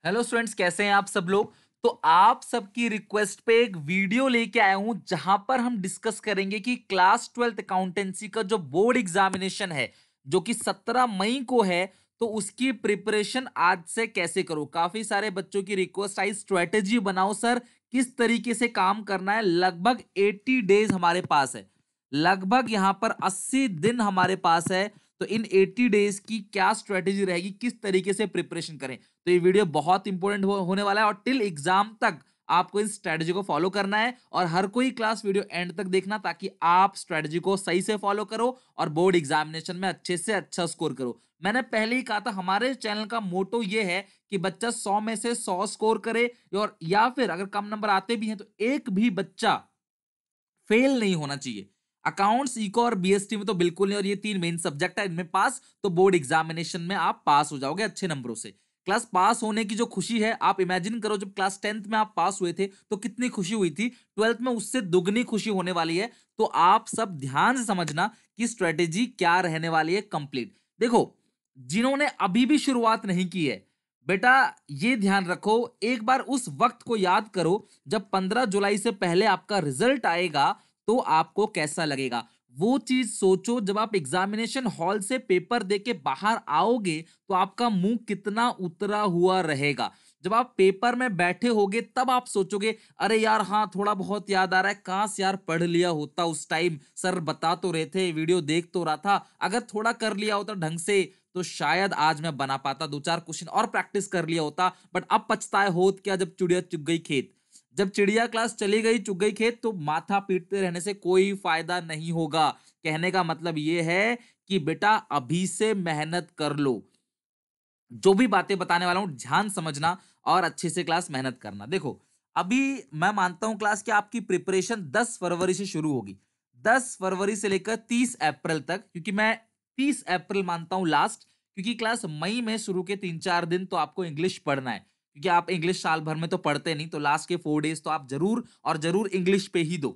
Hello students, कैसे हैं आप सब लोग। तो आप सबकी रिक्वेस्ट पे एक वीडियो लेके आया हूं जहां पर हम डिस्कस करेंगे कि क्लास 12th अकाउंटेंसी का जो बोर्ड एग्जामिनेशन है जो कि 17 मई को है, तो उसकी प्रिपरेशन आज से कैसे करो। काफी सारे बच्चों की रिक्वेस्ट आई, स्ट्रेटेजी बनाओ सर, किस तरीके से काम करना है। लगभग 80 डेज हमारे पास है, लगभग यहां पर 80 दिन हमारे पास है। तो इन 80 डेज की क्या स्ट्रेटेजी रहेगी, किस तरीके से प्रिपरेशन करें। तो ये वीडियो बहुत इंपॉर्टेंट होने वाला है और टिल एग्जाम तक आपको इस स्ट्रेटजी को फॉलो करना है और हर कोई क्लास वीडियो एंड तक देखना ताकि आप स्ट्रेटजी को सही से फॉलो करो और बोर्ड एग्जामिनेशन में अच्छे से अच्छा स्कोर करो। मैंने पहले ही कहा था हमारे चैनल का मोटो ये है कि बच्चा 100 में से 100 स्कोर करे, और या फिर अगर कम नंबर आते भी हैं तो एक भी बच्चा फेल नहीं होना चाहिए। अकाउंट्स, इको और बीएसटी में तो बिल्कुल नहीं, और ये तीन मेन सब्जेक्ट है, इनमें पास तो बोर्ड एग्जामिनेशन में आप पास हो जाओगे अच्छे नंबरों से। क्लास पास होने की जो खुशी है, आप इमेजिन करो जब क्लास 10th में आप पास हुए थे तो कितनी खुशी हुई थी, 12th में उससे दुगनी खुशी होने वाली है। तो आप सब ध्यान से समझना कि स्ट्रेटेजी क्या रहने वाली है कंप्लीट। देखो, जिन्होंने अभी भी शुरुआत नहीं की है, बेटा ये ध्यान रखो, एक बार उस वक्त को याद करो जब 15 जुलाई से पहले आपका रिजल्ट आएगा तो आपको कैसा लगेगा। वो चीज सोचो, जब आप एग्जामिनेशन हॉल से पेपर देके बाहर आओगे तो आपका मुंह कितना उतरा हुआ रहेगा। जब आप पेपर में बैठे होगे तब आप सोचोगे, अरे यार हाँ थोड़ा बहुत याद आ रहा है, काश यार पढ़ लिया होता उस टाइम, सर बता तो रहे थे, वीडियो देख तो रहा था, अगर थोड़ा कर लिया होता ढंग से तो शायद आज मैं बना पाता, दो चार क्वेश्चन और प्रैक्टिस कर लिया होता। बट अब पछताए होत क्या, जब चिड़िया चुग गई खेत। जब चिड़िया क्लास चली गई चुग गई खेत, तो माथा पीटते रहने से कोई फायदा नहीं होगा। कहने का मतलब यह है कि बेटा अभी से मेहनत कर लो। जो भी बातें बताने वाला हूं ध्यान समझना और अच्छे से क्लास मेहनत करना। देखो, अभी मैं मानता हूं क्लास कि आपकी प्रिपरेशन 10 फरवरी से शुरू होगी, 10 फरवरी से लेकर 30 अप्रैल तक, क्योंकि मैं 30 अप्रैल मानता हूं लास्ट। क्योंकि क्लास मई में शुरू के 3-4 दिन तो आपको इंग्लिश पढ़ना है, क्योंकि आप इंग्लिश साल भर में तो पढ़ते नहीं, तो लास्ट के 4 डेज तो आप जरूर और जरूर इंग्लिश पे ही दो।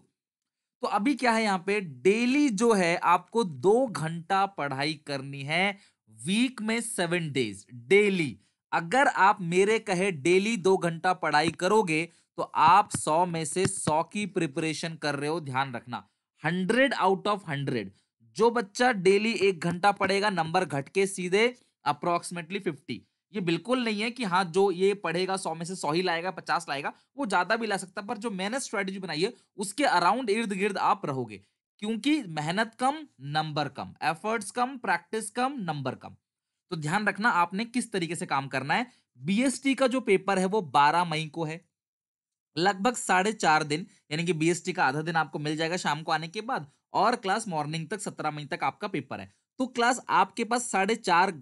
तो अभी क्या है, यहाँ पे डेली जो है आपको 2 घंटा पढ़ाई करनी है, वीक में 7 डेज डेली। अगर आप मेरे कहे डेली 2 घंटा पढ़ाई करोगे तो आप 100 में से 100 की प्रिपरेशन कर रहे हो। ध्यान रखना, 100 आउट ऑफ 100। जो बच्चा डेली 1 घंटा पढ़ेगा, नंबर घट के सीधे अप्रोक्सीमेटली 50। ये बिल्कुल नहीं है कि हाँ जो ये पढ़ेगा 100 में से 100 ही लाएगा, 50 लाएगा, वो ज्यादा भी ला सकता है, पर जो मैंने स्ट्रेटेजी बनाई है उसके अराउंड इर्द गिर्द आप रहोगे। क्योंकि मेहनत कम, नंबर कम, एफर्ट्स कम, प्रैक्टिस कम, नंबर कम। तो ध्यान रखना आपने किस तरीके से काम करना है। बीएसटी का जो पेपर है वो 12 मई को है, लगभग 4.5 दिन, यानी कि बीएसटी का आधा दिन आपको मिल जाएगा शाम को आने के बाद, और क्लास मॉर्निंग तक 17 मई तक आपका पेपर है। तो क्लास आपके पास 4.5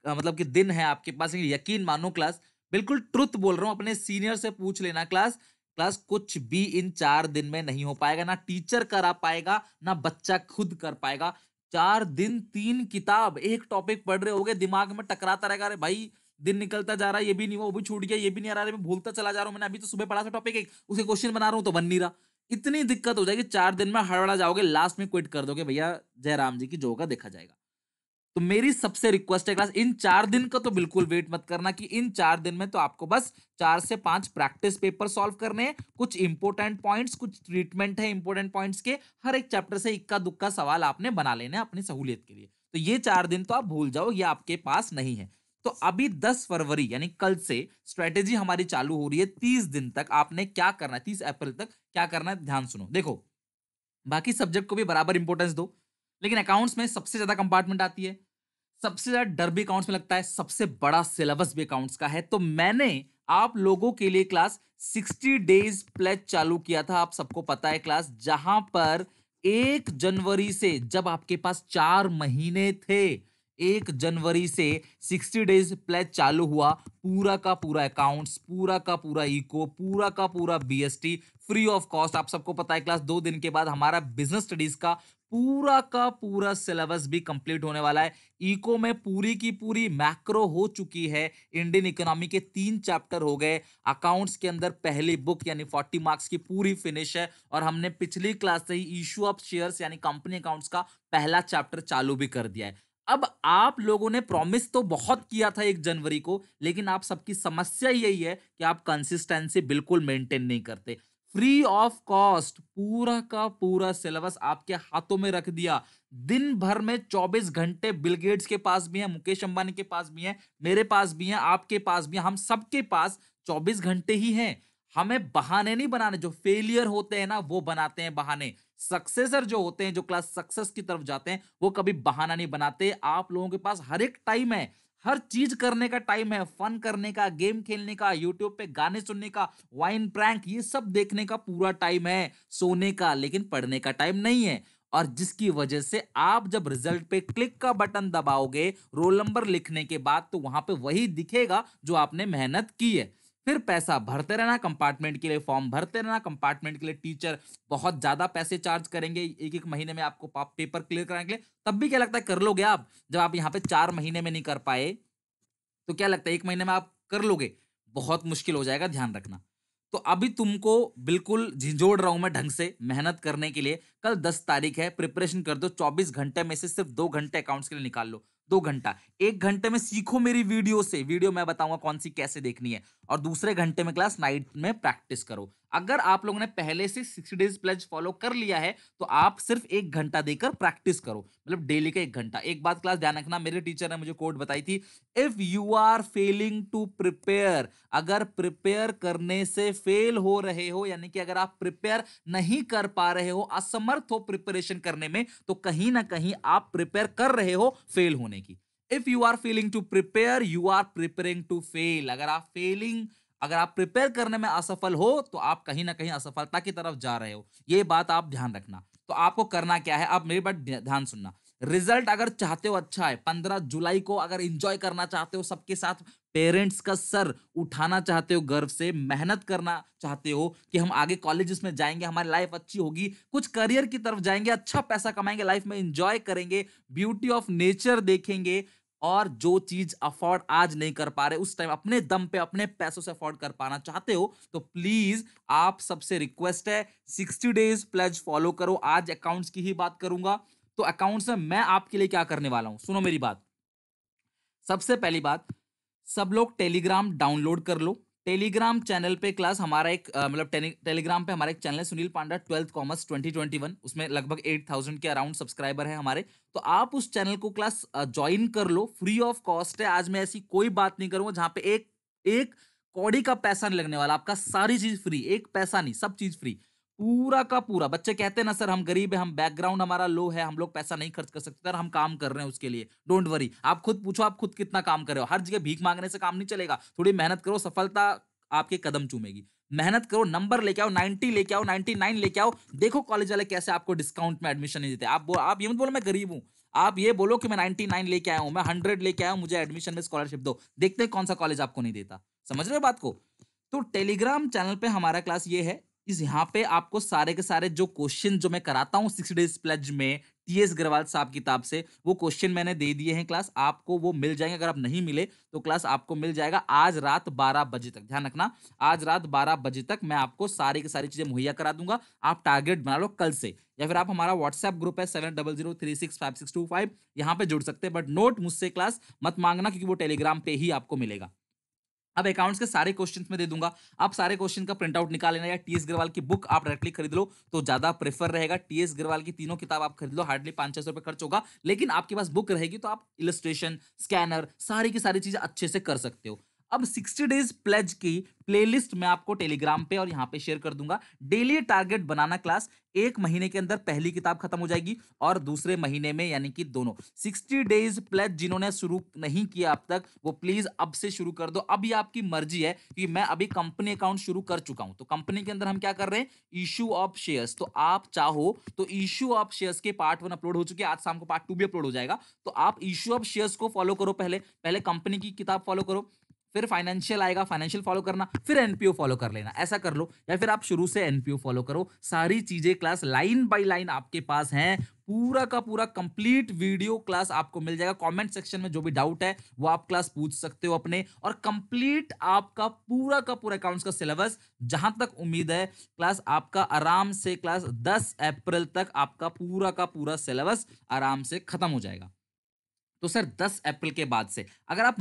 मतलब कि दिन है आपके पास, यकीन मानो क्लास, बिल्कुल ट्रुथ बोल रहा हूं, अपने सीनियर से पूछ लेना। क्लास क्लास कुछ भी इन 4 दिन में नहीं हो पाएगा, ना टीचर करा पाएगा ना बच्चा खुद कर पाएगा। 4 दिन 3 किताब एक टॉपिक पढ़ रहे होगे, दिमाग में टकराता रहेगा, अरे भाई दिन निकलता जा रहा है, ये भी नहीं हुआ, वो भी छूट गया, ये भी नहीं आ रहा है, मैं भूलता चला जा रहा हूँ, मैंने अभी तो सुबह पढ़ा था टॉपिक एक, उसके क्वेश्चन बना रहा हूँ तो बन नहीं रहा। इतनी दिक्कत हो जाएगी, 4 दिन में हड़बड़ा जाओगे, लास्ट में क्विट कर दोगे, भैया जय राम जी की, जो होगा देखा जाएगा। तो मेरी सबसे रिक्वेस्ट है क्लास, इन 4 दिन का तो बिल्कुल वेट मत करना कि इन 4 दिन में तो आपको बस 4 से 5 प्रैक्टिस पेपर सॉल्व करने हैं, कुछ इंपोर्टेंट पॉइंट्स, कुछ ट्रीटमेंट है इंपोर्टेंट पॉइंट्स के, हर एक चैप्टर से इक्का दुक्का सवाल आपने बना लेने हैं अपनी सहूलियत के लिए। तो ये 4 दिन तो आप भूल जाओ, ये आपके पास नहीं है। तो अभी 10 फरवरी यानी कल से स्ट्रेटेजी हमारी चालू हो रही है। 30 दिन तक आपने क्या करना है, 30 अप्रैल तक क्या करना है, ध्यान सुनो। देखो, बाकी सब्जेक्ट को भी बराबर इंपॉर्टेंस दो, लेकिन अकाउंट्स में सबसे ज्यादा कंपार्टमेंट आती है, सबसे ज्यादा डर भी अकाउंट्स में लगता है, सबसे बड़ा सिलेबस भी अकाउंट्स का है। तो मैंने आप लोगों के लिए क्लास 60 डेज प्लेज चालू किया था, आप सबको पता है क्लास, जहां पर 1 जनवरी से, जब आपके पास 4 महीने थे, 1 जनवरी से 60 डेज प्लेज चालू हुआ। पूरा का पूरा अकाउंट्स, पूरा का पूरा इको, पूरा का पूरा बीएसटी फ्री ऑफ कॉस्ट। आप सबको पता है क्लास 2 दिन के बाद हमारा बिजनेस स्टडीज का पूरा सिलेबस भी कंप्लीट होने वाला है। इको में पूरी की पूरी मैक्रो हो चुकी है, इंडियन इकोनॉमी के 3 चैप्टर हो गए, अकाउंट्स के अंदर पहली बुक यानी 40 मार्क्स की पूरी फिनिश है, और हमने पिछली क्लास से ही इशू ऑफ शेयर्स यानी कंपनी अकाउंट्स का पहला चैप्टर चालू भी कर दिया है। अब आप लोगों ने प्रॉमिस तो बहुत किया था 1 जनवरी को, लेकिन आप सबकी समस्या यही है कि आप कंसिस्टेंसी बिल्कुल मेंटेन नहीं करते। फ्री ऑफ कॉस्ट पूरा का पूरा सिलेबस आपके हाथों में रख दिया। दिन भर में 24 घंटे बिल गेट्स के पास भी है, मुकेश अंबानी के पास भी है, मेरे पास भी है, आपके पास भी है, हम सबके पास 24 घंटे ही हैं। हमें बहाने नहीं बनाने, जो फेलियर होते हैं ना वो बनाते हैं बहाने। सक्सेसर जो होते हैं, जो क्लास सक्सेस की तरफ जाते हैं, वो कभी बहाना नहीं बनाते। आप लोगों के पास हर एक टाइम है, हर चीज करने का टाइम है, फन करने का, गेम खेलने का, यूट्यूब पे गाने सुनने का, वाइन प्रैंक, ये सब देखने का पूरा टाइम है, सोने का, लेकिन पढ़ने का टाइम नहीं है। और जिसकी वजह से आप जब रिजल्ट पे क्लिक का बटन दबाओगे रोल नंबर लिखने के बाद, तो वहां पे वही दिखेगा जो आपने मेहनत की है। फिर पैसा भरते रहना, कंपार्टमेंट के लिए फॉर्म भरते रहना, कंपार्टमेंट के लिए टीचर बहुत ज्यादा पैसे चार्ज करेंगे एक एक महीने में आपको पेपर क्लियर कराने के लिए। तब भी क्या लगता है कर लोगे आप? जब आप यहाँ पे 4 महीने में नहीं कर पाए, तो क्या लगता है 1 महीने में आप कर लोगे? बहुत मुश्किल हो जाएगा, ध्यान रखना। तो अभी तुमको बिल्कुल झिंझोड़ रहा हूं मैं ढंग से मेहनत करने के लिए। कल 10 तारीख है, प्रिपरेशन कर दो। 24 घंटे में से सिर्फ 2 घंटे अकाउंट्स के लिए निकाल लो। 2 घंटा, 1 घंटे में सीखो मेरी वीडियो से, वीडियो मैं बताऊंगा कौन सी कैसे देखनी है, और दूसरे घंटे में क्लास नाइट में प्रैक्टिस करो। अगर आप लोगों ने पहले से 60 डेज प्लेज फॉलो कर लिया है, तो आप सिर्फ 1 घंटा देकर प्रैक्टिस करो, मतलब डेली का 1 घंटा। एक बात क्लास ध्यान रखना, मेरे टीचर ने मुझे कोड बताई थी, if you are failing to prepare, अगर प्रिपेयर करने से फेल हो रहे हो, यानी कि अगर आप प्रिपेयर नहीं कर पा रहे हो, असमर्थ हो प्रिपरेशन करने में, तो कहीं ना कहीं आप प्रिपेयर कर रहे हो फेल होने की। If you are failing to prepare, you are preparing to fail. अगर आप प्रिपेयर करने में असफल हो, तो आप कहीं ना कहीं असफलता की तरफ जा रहे हो। ये बात आप ध्यान रखना। तो आपको करना क्या है, आप मेरी बात ध्यान सुनना। रिजल्ट अगर चाहते हो अच्छा है, 15 जुलाई को अगर इंजॉय करना चाहते हो सबके साथ, पेरेंट्स का सर उठाना चाहते हो गर्व से, मेहनत करना चाहते हो कि हम आगे कॉलेजेस में जाएंगे, हमारी लाइफ अच्छी होगी, कुछ करियर की तरफ जाएंगे, अच्छा पैसा कमाएंगे, लाइफ में इंजॉय करेंगे, ब्यूटी ऑफ नेचर देखेंगे, और जो चीज अफोर्ड आज नहीं कर पा रहे, उस टाइम अपने दम पे अपने पैसों से अफोर्ड कर पाना चाहते हो, तो प्लीज आप सबसे रिक्वेस्ट है 60 डेज प्लेज फॉलो करो। आज अकाउंट्स की ही बात करूंगा। तो अकाउंट्स में मैं आपके लिए क्या करने वाला हूं, सुनो मेरी बात। सबसे पहली बात, सब लोग टेलीग्राम डाउनलोड कर लो। टेलीग्राम चैनल पे क्लास हमारा एक मतलब टेलीग्राम पे हमारा एक चैनल है, सुनील पांडा 12th कॉमर्स 2021, उसमें लगभग 8000 के अराउंड सब्सक्राइबर है हमारे। तो आप उस चैनल को क्लास ज्वाइन कर लो, फ्री ऑफ कॉस्ट है। आज मैं ऐसी कोई बात नहीं करूंगा जहां पे एक एक कौड़ी का पैसा नहीं लगने वाला, आपका सारी चीज फ्री, एक पैसा नहीं, सब चीज फ्री, पूरा का पूरा। बच्चे कहते हैं ना सर हम गरीब है, हम बैकग्राउंड हमारा लो है, हम लोग पैसा नहीं खर्च कर सकते, सर हम काम कर रहे हैं उसके लिए, डोंट वरी। आप खुद पूछो आप खुद कितना काम कर रहे हो। हर जगह भीख मांगने से काम नहीं चलेगा, थोड़ी मेहनत करो, सफलता आपके कदम चूमेगी। मेहनत करो, नंबर लेके आओ, 90 लेके आओ, 99 लेके आओ। देखो कॉलेज वाले कैसे आपको डिस्काउंट में एडमिशन नहीं देते। आप ये मत बोलो मैं गरीब हूं, आप ये बोलो कि मैं 99 लेके आया हूं, मैं 100 लेके आया हूं, मुझे एडमिशन में स्कॉलरशिप दो। देखते हैं कौन सा कॉलेज आपको नहीं देता। समझ रहे हो बात को? तो टेलीग्राम चैनल पे हमारा क्लास ये है, इस यहाँ पे आपको सारे के सारे जो क्वेश्चन जो मैं कराता हूँ 60 डेज प्लेज में टीएस ग्रवाल साहब किताब से, वो क्वेश्चन मैंने दे दिए हैं क्लास, आपको वो मिल जाएंगे। अगर आप नहीं मिले तो क्लास आपको मिल जाएगा आज रात 12 बजे तक। ध्यान रखना, आज रात 12 बजे तक मैं आपको सारी की सारी चीजें मुहैया करा दूंगा। आप टारगेट बना लो कल से, या फिर आप हमारा व्हाट्सएप ग्रुप है 70036562 यहाँ पे जुड़ सकते हैं। बट नोट, मुझसे क्लास मत मांगना क्योंकि वो टेलीग्राम पे ही आपको मिलेगा। अब अकाउंट्स के सारे क्वेश्चंस में दे दूंगा, आप सारे क्वेश्चन का प्रिंट आउट निकाल लेना, या टीएस ग्रवाल की बुक आप डायरेक्टली खरीद लो तो ज्यादा प्रेफर रहेगा। टीएस ग्रवाल की तीनों किताब आप खरीद लो, हार्डली 500-600 रुपए खर्च होगा, लेकिन आपके पास बुक रहेगी तो आप इलस्ट्रेशन, स्कैनर, सारी की सारी चीजें अच्छे से कर सकते हो। अब 60 डेज प्लेज की प्लेलिस्ट मैं आपको टेलीग्राम पे और यहाँ पे शेयर कर दूंगा। डेली टारगेट बनाना क्लास, 1 महीने के अंदर पहली किताब खत्म हो जाएगी, और दूसरे महीने में यानी कि दोनों। 60 डेज प्लेज जिन्होंने शुरू नहीं किया अब तक, वो प्लीज अब से शुरू कर दो। अब ये आपकी मर्जी है कि मैं अभी कंपनी अकाउंट शुरू कर चुका हूं, तो कंपनी के अंदर हम क्या कर रहे हैं, इशू ऑफ शेयर्स। तो आप चाहो तो इशू ऑफ शेयर्स के पार्ट 1 अपलोड हो चुके हैं, आज शाम को पार्ट 2 भी अपलोड हो जाएगा। तो आप इशू ऑफ शेयर्स को फॉलो करो, पहले पहले कंपनी की किताब फॉलो करो, फिर फाइनेंशियल आएगा, फाइनेंशियल फॉलो करना, फिर एनपीओ फॉलो कर लेना, ऐसा कर लो। या फिर आप शुरू से एनपीओ फॉलो करो। सारी चीजें क्लास लाइन बाय लाइन आपके पास हैं, पूरा का पूरा कंप्लीट वीडियो क्लास आपको मिल जाएगा। कमेंट सेक्शन में जो भी डाउट है वो आप क्लास पूछ सकते हो अपने, और कंप्लीट आपका पूरा का पूरा अकाउंट्स का सिलेबस, जहां तक उम्मीद है क्लास आपका आराम से क्लास 10 अप्रैल तक आपका पूरा का पूरा सिलेबस आराम से खत्म हो जाएगा। तो सर 10 अप्रैल के बाद से अगर आप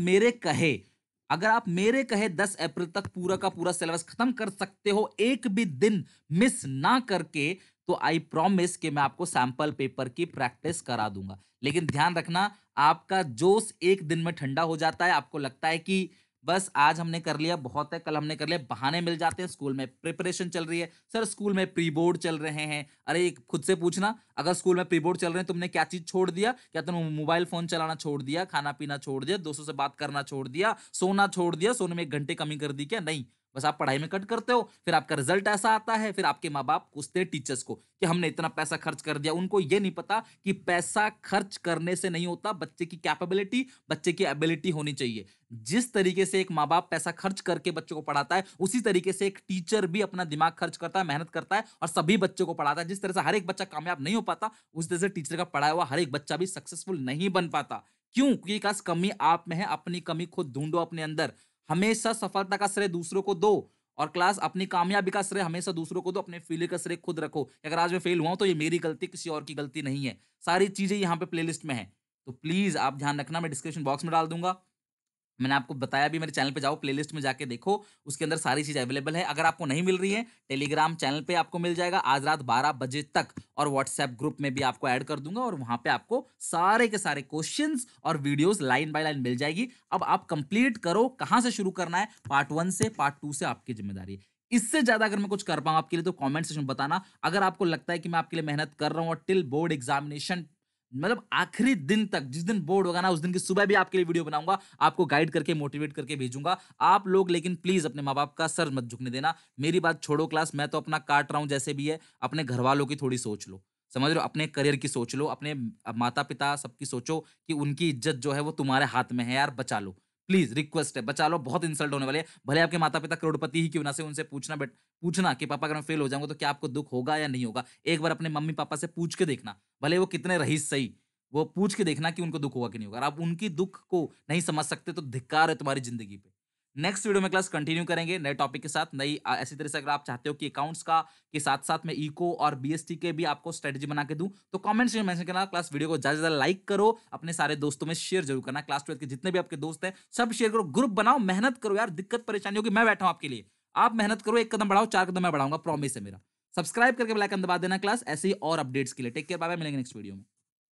मेरे कहे 10 अप्रैल तक पूरा का पूरा सिलेबस खत्म कर सकते हो, एक भी दिन मिस ना करके, तो आई प्रॉमिस कि मैं आपको सैंपल पेपर की प्रैक्टिस करा दूंगा। लेकिन ध्यान रखना, आपका जोश एक दिन में ठंडा हो जाता है। आपको लगता है कि बस आज हमने कर लिया, बहुत है, कल हमने कर लिया, बहाने मिल जाते हैं। स्कूल में प्रिपरेशन चल रही है, सर स्कूल में प्री बोर्ड चल रहे हैं। अरे खुद से पूछना, अगर स्कूल में प्री बोर्ड चल रहे हैं, तुमने क्या चीज छोड़ दिया? क्या तुमने मोबाइल फोन चलाना छोड़ दिया, खाना पीना छोड़ दिया, दोस्तों से बात करना छोड़ दिया, सोना छोड़ दिया, सोने में 1 घंटे कमी कर दी क्या? नहीं, बस आप पढ़ाई में कट करते हो। फिर आपका रिजल्ट ऐसा आता है, फिर आपके माँ बाप पूछते हैं टीचर्स को कि हमने इतना पैसा खर्च कर दिया। उनको ये नहीं पता कि पैसा खर्च करने से नहीं होता, बच्चे की कैपेबिलिटी, बच्चे की एबिलिटी होनी चाहिए। जिस तरीके से एक माँ बाप पैसा खर्च करके बच्चों को पढ़ाता है, उसी तरीके से एक टीचर भी अपना दिमाग खर्च करता है, मेहनत करता है और सभी बच्चों को पढ़ाता है। जिस तरह से हर एक बच्चा कामयाब नहीं हो पाता, उस तरह से टीचर का पढ़ाया हुआ हर एक बच्चा भी सक्सेसफुल नहीं बन पाता। क्यों? क्योंकि खास कमी आप में है, अपनी कमी खुद ढूंढो अपने अंदर। हमेशा सफलता का श्रेय दूसरों को दो, और क्लास अपनी कामयाबी का श्रेय हमेशा दूसरों को दो, अपने फेलियर का श्रेय खुद रखो। कि अगर आज मैं फेल हुआ हूं तो ये मेरी गलती, किसी और की गलती नहीं है। सारी चीजें यहाँ पे प्लेलिस्ट में है, तो प्लीज आप ध्यान रखना, मैं डिस्क्रिप्शन बॉक्स में डाल दूंगा। मैंने आपको बताया भी, मेरे चैनल पे जाओ, प्लेलिस्ट में जाके देखो, उसके अंदर सारी चीज़ अवेलेबल है। अगर आपको नहीं मिल रही है, टेलीग्राम चैनल पे आपको मिल जाएगा आज रात 12 बजे तक, और व्हाट्सएप ग्रुप में भी आपको ऐड कर दूंगा, और वहां पे आपको सारे के सारे क्वेश्चंस और वीडियोस लाइन बाय लाइन मिल जाएगी। अब आप कंप्लीट करो, कहां से शुरू करना है, पार्ट 1 से, पार्ट 2 से आपकी जिम्मेदारी है। इससे ज्यादा अगर मैं कुछ कर पाऊं आपके लिए, तो कमेंट सेक्शन में बताना। अगर आपको लगता है कि मैं आपके लिए मेहनत कर रहा हूं, और टिल बोर्ड एग्जामिनेशन, मतलब आखिरी दिन तक, जिस दिन बोर्ड होगा ना, उस दिन की सुबह भी आपके लिए वीडियो बनाऊंगा, आपको गाइड करके मोटिवेट करके भेजूंगा। आप लोग लेकिन प्लीज अपने माँ बाप का सर मत झुकने देना। मेरी बात छोड़ो क्लास, मैं तो अपना काट रहा हूं जैसे भी है, अपने घर वालों की थोड़ी सोच लो, समझ रहे हो, अपने करियर की सोच लो, अपने माता पिता सबकी सोचो कि उनकी इज्जत जो है वो तुम्हारे हाथ में है यार, बचा लो। प्लीज रिक्वेस्ट है, बचा लो, बहुत इंसल्ट होने वाले हैं। भले आपके माता पिता करोड़पति ही क्यों ना से, उनसे पूछना, बट पूछना कि पापा अगर मैं फेल हो जाऊंगा तो क्या आपको दुख होगा या नहीं होगा। एक बार अपने मम्मी पापा से पूछ के देखना, भले वो कितने रईस सही, वो पूछ के देखना कि उनको दुःख होगा कि नहीं होगा। अगर आप उनकी दुःख को नहीं समझ सकते, तो धिक्कार है तुम्हारी ज़िंदगी पे। नेक्स्ट वीडियो में क्लास कंटिन्यू करेंगे नए टॉपिक के साथ, नई ऐसी तरह से अगर आप चाहते हो कि अकाउंट्स का के साथ-साथ में इको और बीएसटी के भी आपको स्ट्रेटजी बना के दूँ, तो कमेंट्स में मेंशन करना। क्लास वीडियो को ज़्यादा से ज़्यादा लाइक करो, अपने सारे दोस्तों में शेयर ज़रूर करना। क्लास 12 के जितने भी आपके दोस्त हैं, सब शेयर करो, ग्रुप बनाओ, मेहनत करो यार, दिक्कत परेशानी होगी, मैं बैठा हूँ आपके लिए। आप मेहनत करो, 1 कदम बढ़ाओ, 4 कदम मैं बढ़ाऊँगा, प्रॉमिस है मेरा। सब्सक्राइब करके बेल आइकन दबा देना क्लास, ऐसे ही और अपडेट्स के लिए। टेक केयर, बाय बाय, मिलेंगे नेक्स्ट वीडियो में।